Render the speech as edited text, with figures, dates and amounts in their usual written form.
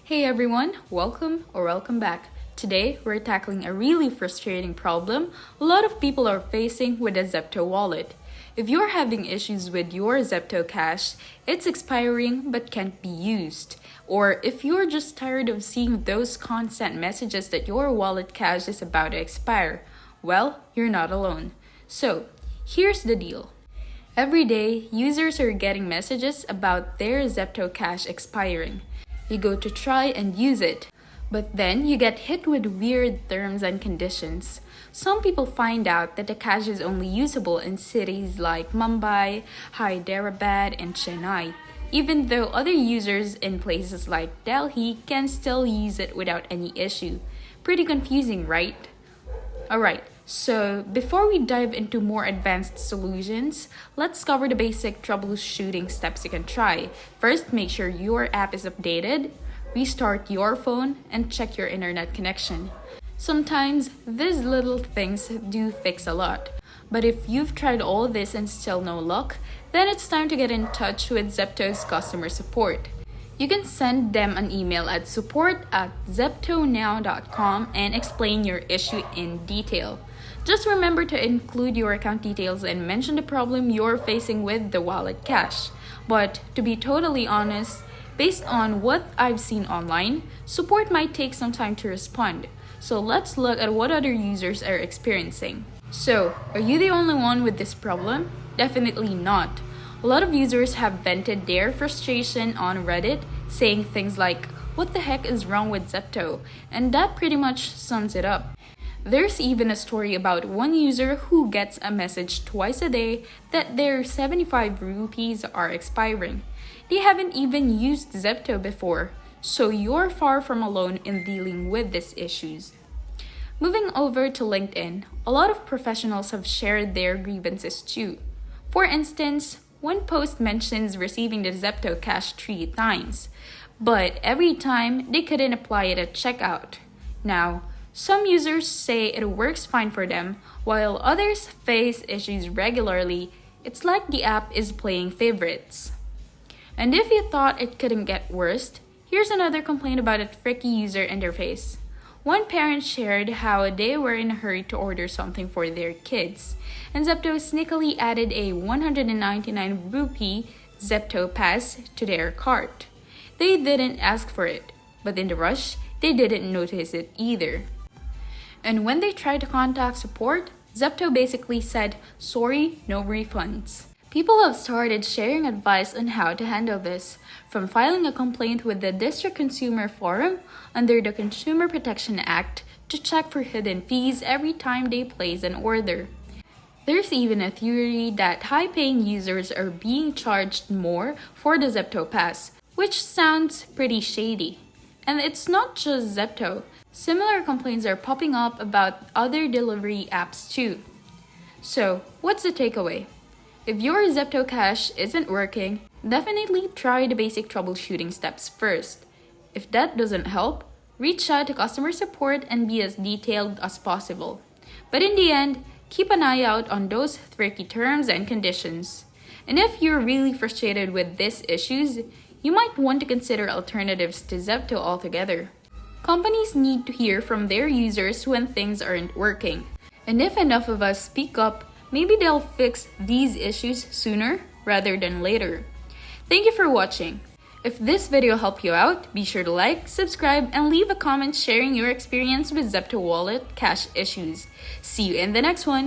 Hey everyone, welcome back. Today, we're tackling a really frustrating problem a lot of people are facing with a ZEPTO wallet. If you're having issues with your ZEPTO cash, it's expiring but can't be used. Or if you're just tired of seeing those constant messages that your wallet cash is about to expire, well, you're not alone. So, here's the deal. Every day, users are getting messages about their ZEPTO cash expiring. You go to try and use it, but then you get hit with weird terms and conditions. Some people find out that the cash is only usable in cities like Mumbai, Hyderabad, and Chennai, even though other users in places like Delhi can still use it without any issue. Pretty confusing, right? Alright, so before we dive into more advanced solutions, let's cover the basic troubleshooting steps you can try. First, make sure your app is updated, restart your phone, and check your internet connection. Sometimes these little things do fix a lot. But if you've tried all this and still no luck, then it's time to get in touch with ZEPTO's customer support. You can send them an email at support@zeptonow.com and explain your issue in detail. Just remember to include your account details and mention the problem you're facing with the wallet cache. But to be totally honest, based on what I've seen online, support might take some time to respond. So let's look at what other users are experiencing. So, are you the only one with this problem? Definitely not. A lot of users have vented their frustration on Reddit, saying things like, "What the heck is wrong with ZEPTO?" And that pretty much sums it up. There's even a story about one user who gets a message twice a day that their 75 rupees are expiring. They haven't even used ZEPTO before, so you're far from alone in dealing with these issues. Moving over to LinkedIn, a lot of professionals have shared their grievances too. For instance, one post mentions receiving the ZEPTO cash 3 times, but every time they couldn't apply it at checkout. Now, some users say it works fine for them, while others face issues regularly. It's like the app is playing favorites. And if you thought it couldn't get worse, here's another complaint about a tricky user interface. One parent shared how they were in a hurry to order something for their kids, and ZEPTO sneakily added a 199 rupee ZEPTO pass to their cart. They didn't ask for it, but in the rush, they didn't notice it either. And when they tried to contact support, ZEPTO basically said, "Sorry, no refunds." People have started sharing advice on how to handle this, from filing a complaint with the District Consumer Forum under the Consumer Protection Act to check for hidden fees every time they place an order. There's even a theory that high-paying users are being charged more for the ZEPTO pass, which sounds pretty shady. And it's not just ZEPTO. Similar complaints are popping up about other delivery apps too. So, what's the takeaway? If your ZEPTO cache isn't working, definitely try the basic troubleshooting steps first. If that doesn't help, reach out to customer support and be as detailed as possible. But in the end, keep an eye out on those tricky terms and conditions. And if you're really frustrated with these issues, you might want to consider alternatives to ZEPTO altogether. Companies need to hear from their users when things aren't working. And if enough of us speak up, maybe they'll fix these issues sooner rather than later. Thank you for watching. If this video helped you out, be sure to like, subscribe, and leave a comment sharing your experience with ZEPTO Wallet Cash issues. See you in the next one.